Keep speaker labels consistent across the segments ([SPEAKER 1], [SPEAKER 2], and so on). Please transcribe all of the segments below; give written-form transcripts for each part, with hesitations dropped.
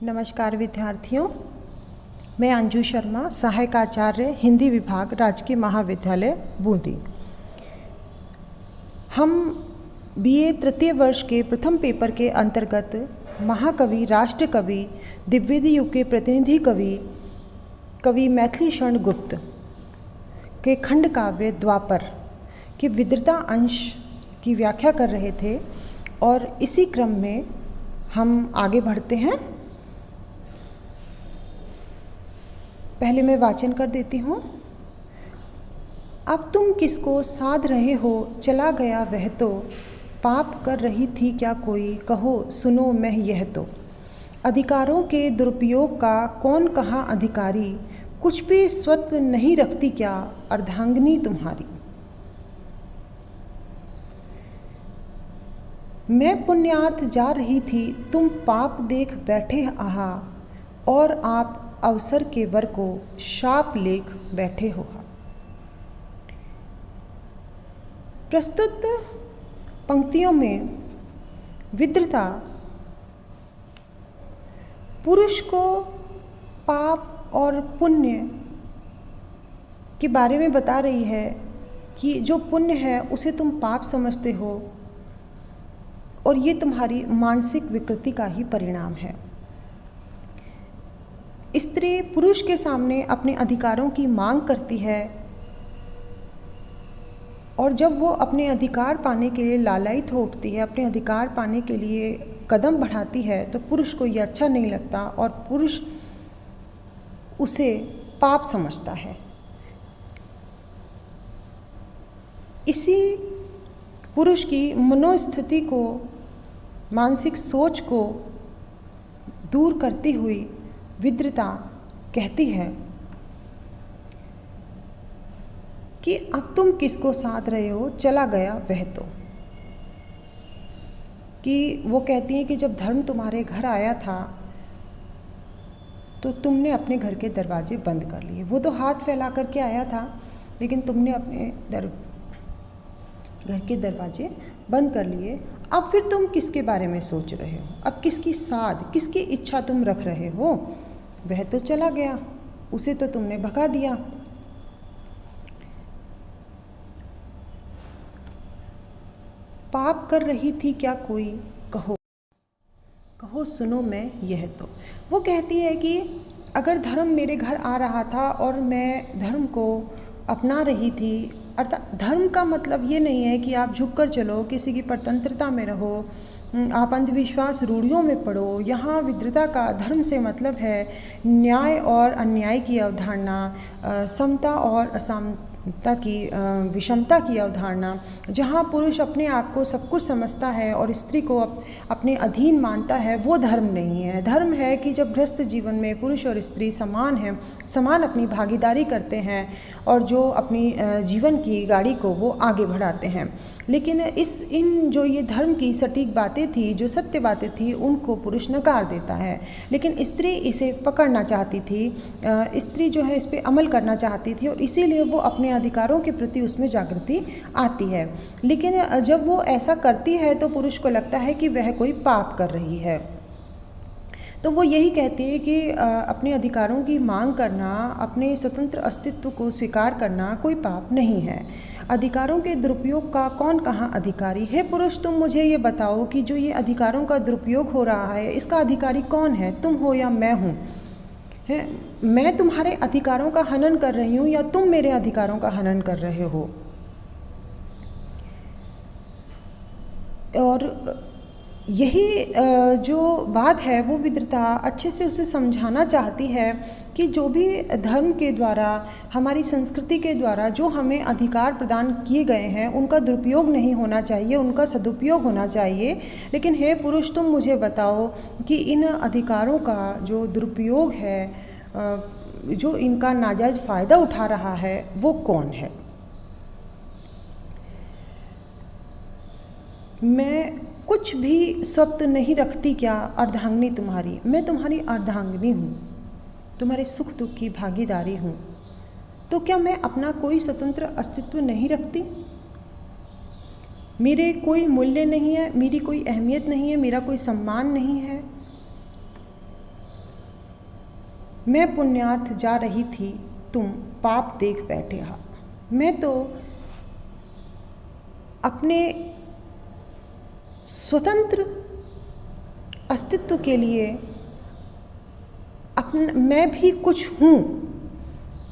[SPEAKER 1] नमस्कार विद्यार्थियों, मैं अंजू शर्मा, सहायक आचार्य हिंदी विभाग, राजकीय महाविद्यालय बूंदी। हम बीए तृतीय वर्ष के प्रथम पेपर के अंतर्गत महाकवि, राष्ट्रकवि, द्विवेदी युग के प्रतिनिधि कवि मैथिली शरण गुप्त के खंड काव्य द्वापर के विद्रता अंश की व्याख्या कर रहे थे और इसी क्रम में हम आगे बढ़ते हैं। पहले मैं वाचन कर देती हूँ। अब तुम किसको साध रहे हो, चला गया वह तो, पाप कर रही थी क्या कोई, कहो सुनो मैं यह तो। अधिकारों के दुरुपयोग का कौन कहाँ अधिकारी, कुछ भी स्वत्व नहीं रखती क्या अर्धांगिनी तुम्हारी। मैं पुण्यार्थ जा रही थी, तुम पाप देख बैठे आहा, और आप अवसर के वर को शाप लेख बैठे हो। प्रस्तुत पंक्तियों में विद्रता पुरुष को पाप और पुण्य के बारे में बता रही है कि जो पुण्य है उसे तुम पाप समझते हो और ये तुम्हारी मानसिक विकृति का ही परिणाम है। स्त्री पुरुष के सामने अपने अधिकारों की मांग करती है और जब वो अपने अधिकार पाने के लिए लालायित हो उठती है, अपने अधिकार पाने के लिए कदम बढ़ाती है, तो पुरुष को ये अच्छा नहीं लगता और पुरुष उसे पाप समझता है। इसी पुरुष की मनोस्थिति को, मानसिक सोच को दूर करती हुई विद्रता कहती है कि अब तुम किसको साध रहे हो, चला गया वह तो। कि वो कहती है कि जब धर्म तुम्हारे घर आया था तो तुमने अपने घर के दरवाजे बंद कर लिए। वो तो हाथ फैला करके आया था, लेकिन तुमने अपने घर के दरवाजे बंद कर लिए। अब फिर तुम किसके बारे में सोच रहे हो, अब किसकी साध, किसकी इच्छा तुम रख रहे हो। वह तो चला गया, उसे तो तुमने भगा दिया। पाप कर रही थी क्या कोई, कहो सुनो मैं यह तो। वो कहती है कि अगर धर्म मेरे घर आ रहा था और मैं धर्म को अपना रही थी, अर्थात धर्म का मतलब ये नहीं है कि आप झुककर चलो, किसी की परतंत्रता में रहो, आप अंधविश्वास रूढ़ियों में पड़ो। यहाँ विद्रता का धर्म से मतलब है न्याय और अन्याय की अवधारणा, समता और असमता की, विषमता की अवधारणा। जहाँ पुरुष अपने आप को सब कुछ समझता है और स्त्री को अपने अधीन मानता है, वो धर्म नहीं है। धर्म है कि जब गृहस्थ जीवन में पुरुष और स्त्री समान हैं, समान अपनी भागीदारी करते हैं और जो अपनी जीवन की गाड़ी को वो आगे बढ़ाते हैं। लेकिन इन जो ये धर्म की सटीक बातें थी, जो सत्य बातें थी, उनको पुरुष नकार देता है। लेकिन स्त्री इसे पकड़ना चाहती थी, स्त्री जो है इस पे अमल करना चाहती थी और इसीलिए वो अपने अधिकारों के प्रति उसमें जागृति आती है। लेकिन जब वो ऐसा करती है तो पुरुष को लगता है कि वह कोई पाप कर रही है। तो वो यही कहती है कि अपने अधिकारों की मांग करना, अपने स्वतंत्र अस्तित्व को स्वीकार करना कोई पाप नहीं है। अधिकारों के दुरुपयोग का कौन कहाँ अधिकारी है। पुरुष तुम मुझे ये बताओ कि जो ये अधिकारों का दुरुपयोग हो रहा है, इसका अधिकारी कौन है, तुम हो या मैं हूँ। है, मैं तुम्हारे अधिकारों का हनन कर रही हूँ या तुम मेरे अधिकारों का हनन कर रहे हो। और यही जो बात है वो विद्रता अच्छे से उसे समझाना चाहती है कि जो भी धर्म के द्वारा, हमारी संस्कृति के द्वारा जो हमें अधिकार प्रदान किए गए हैं, उनका दुरुपयोग नहीं होना चाहिए, उनका सदुपयोग होना चाहिए। लेकिन हे पुरुष, तुम मुझे बताओ कि इन अधिकारों का जो दुरुपयोग है, जो इनका नाजायज़ फ़ायदा उठा रहा है, वो कौन है। मैं कुछ भी स्वत्व नहीं रखती क्या अर्धांगिनी तुम्हारी। मैं तुम्हारी अर्धांगिनी हूँ, तुम्हारे सुख दुख की भागीदारी हूँ। तो क्या मैं अपना कोई स्वतंत्र अस्तित्व नहीं रखती। मेरे कोई मूल्य नहीं है, मेरी कोई अहमियत नहीं है, मेरा कोई सम्मान नहीं है। मैं पुण्यार्थ जा रही थी, तुम पाप देख बैठे हा। मैं तो अपने स्वतंत्र अस्तित्व के लिए मैं भी कुछ हूँ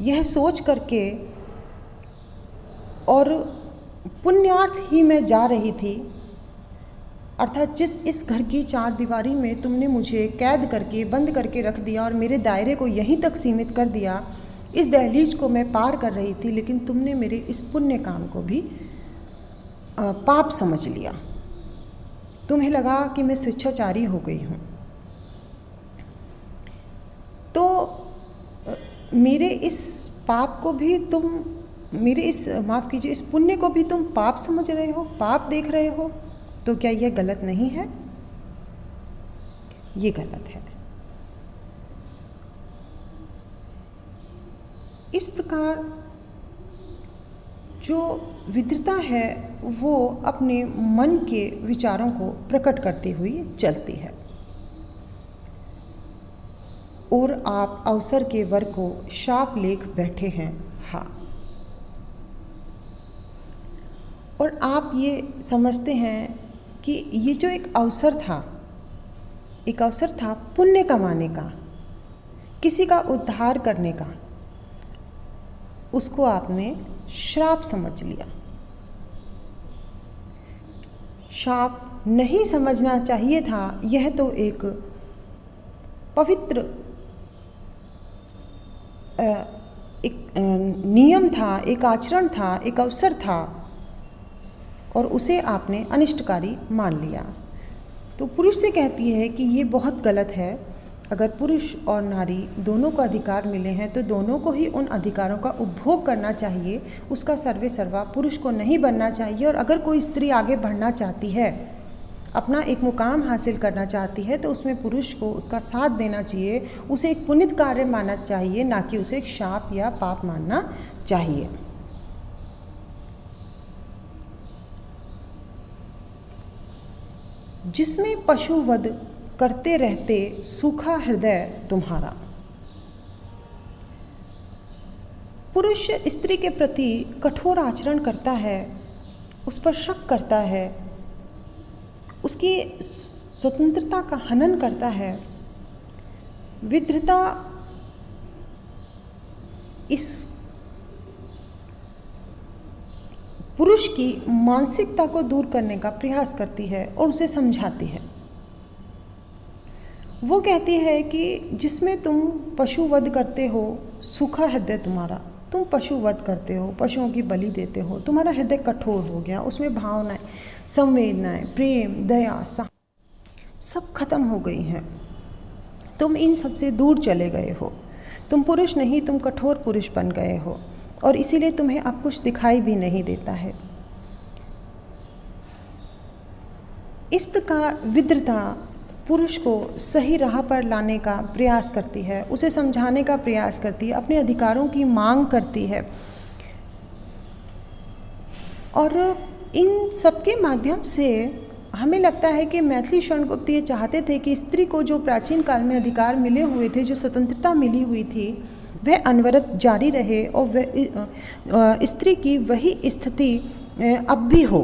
[SPEAKER 1] यह सोच करके और पुण्यार्थ ही मैं जा रही थी, अर्थात जिस इस घर की चार दीवारी में तुमने मुझे कैद करके बंद करके रख दिया और मेरे दायरे को यहीं तक सीमित कर दिया, इस दहलीज को मैं पार कर रही थी, लेकिन तुमने मेरे इस पुण्य काम को भी पाप समझ लिया। तुम्हें लगा कि मैं स्वेच्छाचारी हो गई हूँ, तो मेरे इस पाप को भी तुम, मेरे इस माफ़ कीजिए, इस पुण्य को भी तुम पाप समझ रहे हो, पाप देख रहे हो। तो क्या यह गलत नहीं है? ये गलत है। इस प्रकार जो विद्रता है वो अपने मन के विचारों को प्रकट करती हुई चलती है और आप अवसर के वर को शाप लेख बैठे हैं। हाँ, और आप ये समझते हैं कि ये जो एक अवसर था पुण्य कमाने का, किसी का उद्धार करने का, उसको आपने श्राप समझ लिया। श्राप नहीं समझना चाहिए था। यह तो एक पवित्र एक नियम था, एक आचरण था, एक अवसर था, और उसे आपने अनिष्टकारी मान लिया। तो पुरुष से कहती है कि ये बहुत गलत है। अगर पुरुष और नारी दोनों को अधिकार मिले हैं तो दोनों को ही उन अधिकारों का उपभोग करना चाहिए, उसका सर्वे सर्वा पुरुष को नहीं बनना चाहिए। और अगर कोई स्त्री आगे बढ़ना चाहती है, अपना एक मुकाम हासिल करना चाहती है, तो उसमें पुरुष को उसका साथ देना चाहिए, उसे एक पुनित कार्य मानना चाहिए, ना कि उसे एक शाप या पाप मानना चाहिए। जिसमें पशु वध करते रहते सूखा हृदय तुम्हारा। पुरुष स्त्री के प्रति कठोर आचरण करता है, उस पर शक करता है, उसकी स्वतंत्रता का हनन करता है। विद्रता इस पुरुष की मानसिकता को दूर करने का प्रयास करती है और उसे समझाती है। वो कहती है कि जिसमें तुम पशु वध करते हो, सूखा हृदय तुम्हारा, तुम पशु वध करते हो, पशुओं की बलि देते हो, तुम्हारा हृदय कठोर हो गया, उसमें भावनाएं, संवेदनाएं, प्रेम, दया, सब खत्म हो गई हैं। तुम इन सब से दूर चले गए हो, तुम पुरुष नहीं, तुम कठोर पुरुष बन गए हो, और इसीलिए तुम्हें अब कुछ दिखाई भी नहीं देता है। इस प्रकार विद्रता पुरुष को सही राह पर लाने का प्रयास करती है, उसे समझाने का प्रयास करती है, अपने अधिकारों की मांग करती है। और इन सबके माध्यम से हमें लगता है कि मैथिली शरण गुप्त ये चाहते थे कि स्त्री को जो प्राचीन काल में अधिकार मिले हुए थे, जो स्वतंत्रता मिली हुई थी, वह अनवरत जारी रहे और वह स्त्री की वही स्थिति अब भी हो,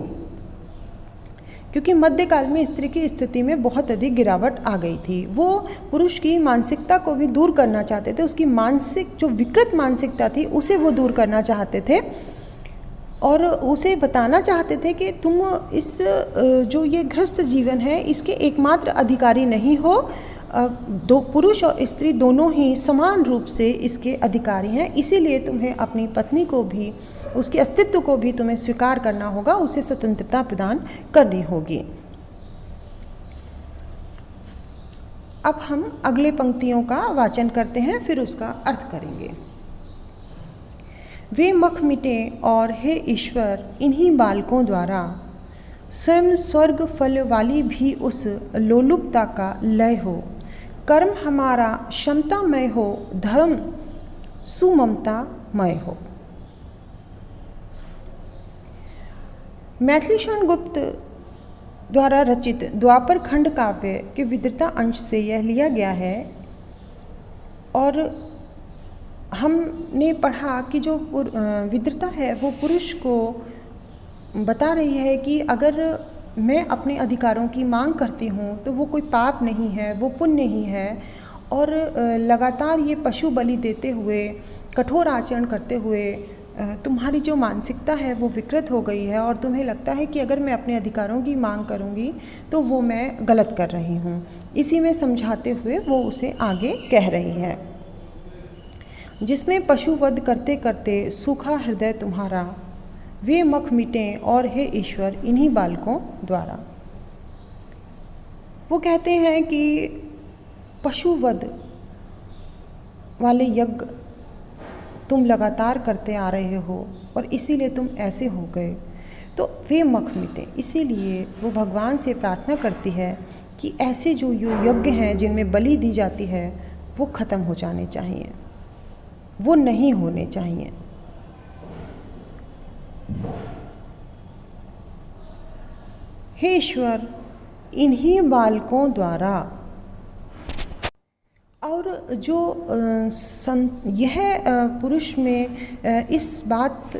[SPEAKER 1] क्योंकि मध्यकाल में स्त्री की स्थिति में बहुत अधिक गिरावट आ गई थी। वो पुरुष की मानसिकता को भी दूर करना चाहते थे, उसकी मानसिक जो विकृत मानसिकता थी उसे वो दूर करना चाहते थे और उसे बताना चाहते थे कि तुम इस जो ये गृहस्थ जीवन है इसके एकमात्र अधिकारी नहीं हो, दो पुरुष और स्त्री दोनों ही समान रूप से इसके अधिकारी हैं। इसीलिए तुम्हें अपनी पत्नी को भी, उसके अस्तित्व को भी तुम्हें स्वीकार करना होगा, उसे स्वतंत्रता प्रदान करनी होगी। अब हम अगले पंक्तियों का वाचन करते हैं, फिर उसका अर्थ करेंगे। वे मख मिटे और हे ईश्वर इन्हीं बालकों द्वारा स्वयं स्वर्ग फल वाली भी उस लोलुपता का लय हो। कर्म हमारा क्षमतामय हो, धर्म सुममतामय हो। मैथिली शरण गुप्त द्वारा रचित द्वापर खंड काव्य के विद्रता अंश से यह लिया गया है और हमने पढ़ा कि जो विद्रता है वो पुरुष को बता रही है कि अगर मैं अपने अधिकारों की मांग करती हूँ तो वो कोई पाप नहीं है, वो पुण्य ही है। और लगातार ये पशु बलि देते हुए, कठोर आचरण करते हुए तुम्हारी जो मानसिकता है वो विकृत हो गई है और तुम्हें लगता है कि अगर मैं अपने अधिकारों की मांग करूँगी तो वो मैं गलत कर रही हूँ। इसी में समझाते हुए वो उसे आगे कह रही है, जिसमें पशु वध करते करते सूखा हृदय तुम्हारा, वे मख मिटें और हे ईश्वर इन्हीं बालकों द्वारा। वो कहते हैं कि पशु वध वाले यज्ञ तुम लगातार करते आ रहे हो और इसीलिए तुम ऐसे हो गए, तो वे मख मिटे। इसीलिए वो भगवान से प्रार्थना करती है कि ऐसे जो यज्ञ हैं जिनमें बलि दी जाती है वो ख़त्म हो जाने चाहिए, वो नहीं होने चाहिए। हे ईश्वर इन्हीं बालकों द्वारा। और जो यह पुरुष में इस बात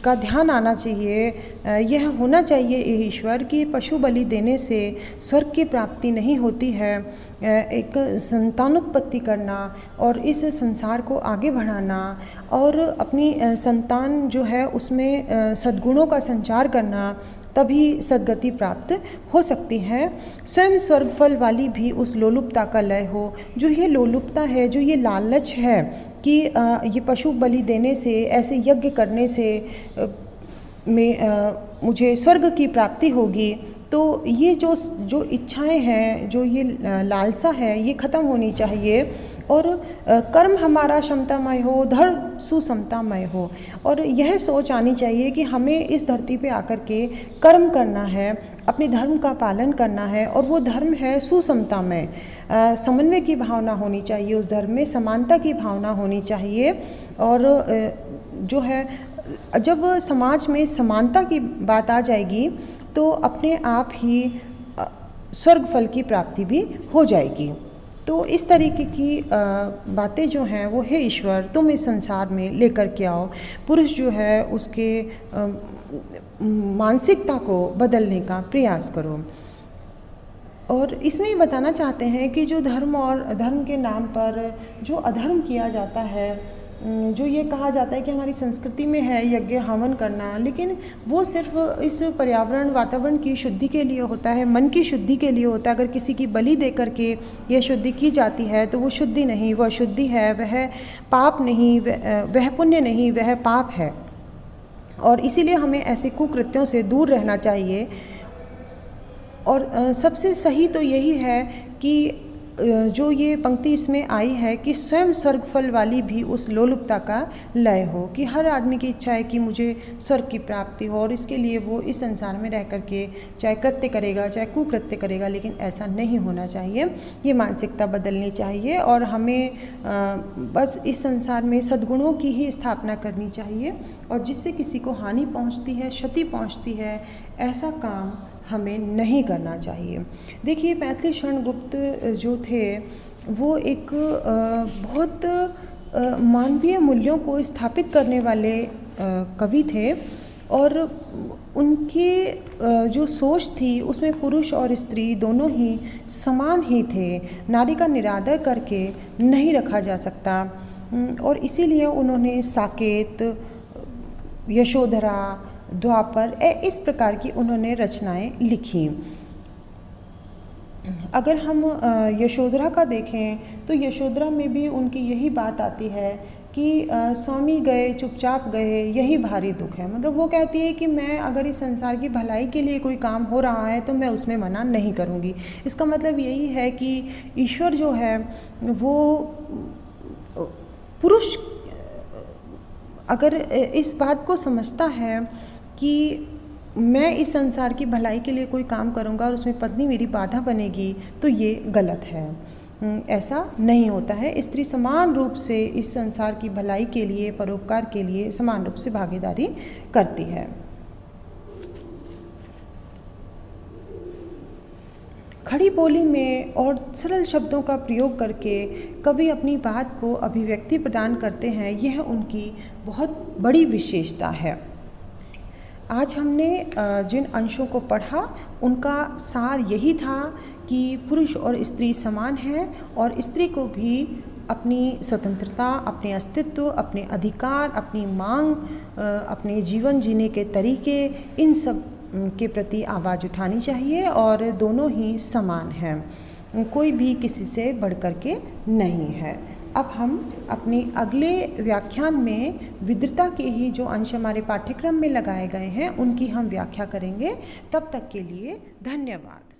[SPEAKER 1] का ध्यान आना चाहिए, यह होना चाहिए ईश्वर कि पशु बलि देने से स्वर्ग की प्राप्ति नहीं होती है। एक संतानोत्पत्ति करना और इस संसार को आगे बढ़ाना और अपनी संतान जो है उसमें सद्गुणों का संचार करना, तभी सद्गति प्राप्त हो सकती है। स्वयं स्वर्गफल वाली भी उस लोलुपता का लय हो। जो ये लोलुपता है, जो ये लालच है कि ये पशु बलि देने से, ऐसे यज्ञ करने से मुझे स्वर्ग की प्राप्ति होगी, तो ये जो इच्छाएं हैं, जो ये लालसा है, ये ख़त्म होनी चाहिए। और कर्म हमारा क्षमतामय हो, धर्म सुसमतामय हो। और यह सोच आनी चाहिए कि हमें इस धरती पे आकर के कर्म करना है, अपने धर्म का पालन करना है, और वो धर्म है सुसमतामय। समन्वय की भावना होनी चाहिए उस धर्म में, समानता की भावना होनी चाहिए। और जो है, जब समाज में समानता की बात आ जाएगी तो अपने आप ही स्वर्ग फल की प्राप्ति भी हो जाएगी। तो इस तरीके की बातें जो हैं वो, हे ईश्वर तुम इस संसार में लेकर के आओ। पुरुष जो है उसके मानसिकता को बदलने का प्रयास करो। और इसमें ही बताना चाहते हैं कि जो धर्म और धर्म के नाम पर जो अधर्म किया जाता है, जो ये कहा जाता है कि हमारी संस्कृति में है यज्ञ हवन करना, लेकिन वो सिर्फ इस पर्यावरण वातावरण की शुद्धि के लिए होता है, मन की शुद्धि के लिए होता है। अगर किसी की बलि दे करके यह शुद्धि की जाती है तो वो शुद्धि नहीं, वह शुद्धि है, वह पाप नहीं, वह पुण्य नहीं, वह पाप है। और इसीलिए हमें ऐसे कुकृत्यों से दूर रहना चाहिए। और सबसे सही तो यही है कि जो ये पंक्ति इसमें आई है कि स्वयं स्वर्गफल वाली भी उस लोलुपता का लय हो, कि हर आदमी की इच्छा है कि मुझे स्वर्ग की प्राप्ति हो, और इसके लिए वो इस संसार में रह करके चाहे कृत्य करेगा चाहे कुकृत्य करेगा, लेकिन ऐसा नहीं होना चाहिए। ये मानसिकता बदलनी चाहिए और हमें बस इस संसार में सद्गुणों की ही स्थापना करनी चाहिए, और जिससे किसी को हानि पहुँचती है, क्षति पहुँचती है, ऐसा काम हमें नहीं करना चाहिए। देखिए, मैथिली शरण गुप्त जो थे वो एक बहुत मानवीय मूल्यों को स्थापित करने वाले कवि थे, और उनकी जो सोच थी उसमें पुरुष और स्त्री दोनों ही समान ही थे। नारी का निरादर करके नहीं रखा जा सकता, और इसीलिए उन्होंने साकेत, यशोधरा, द्वापर इस प्रकार की उन्होंने रचनाएं लिखी। अगर हम यशोधरा का देखें तो यशोधरा में भी उनकी यही बात आती है कि स्वामी गए चुपचाप गए, यही भारी दुख है। मतलब वो कहती है कि मैं अगर इस संसार की भलाई के लिए कोई काम हो रहा है तो मैं उसमें मना नहीं करूँगी। इसका मतलब यही है कि ईश्वर जो है वो पुरुष अगर इस बात को समझता है कि मैं इस संसार की भलाई के लिए कोई काम करूंगा और उसमें पत्नी मेरी बाधा बनेगी, तो ये गलत है। ऐसा नहीं होता है। स्त्री समान रूप से इस संसार की भलाई के लिए, परोपकार के लिए समान रूप से भागीदारी करती है। खड़ी बोली में और सरल शब्दों का प्रयोग करके कवि अपनी बात को अभिव्यक्ति प्रदान करते हैं, यह उनकी बहुत बड़ी विशेषता है। आज हमने जिन अंशों को पढ़ा उनका सार यही था कि पुरुष और स्त्री समान हैं और स्त्री को भी अपनी स्वतंत्रता, अपने अस्तित्व, अपने अधिकार, अपनी मांग, अपने जीवन जीने के तरीके, इन सब के प्रति आवाज़ उठानी चाहिए और दोनों ही समान हैं, कोई भी किसी से बढ़कर के नहीं है। अब हम अपने अगले व्याख्यान में विद्रता के ही जो अंश हमारे पाठ्यक्रम में लगाए गए हैं उनकी हम व्याख्या करेंगे। तब तक के लिए धन्यवाद।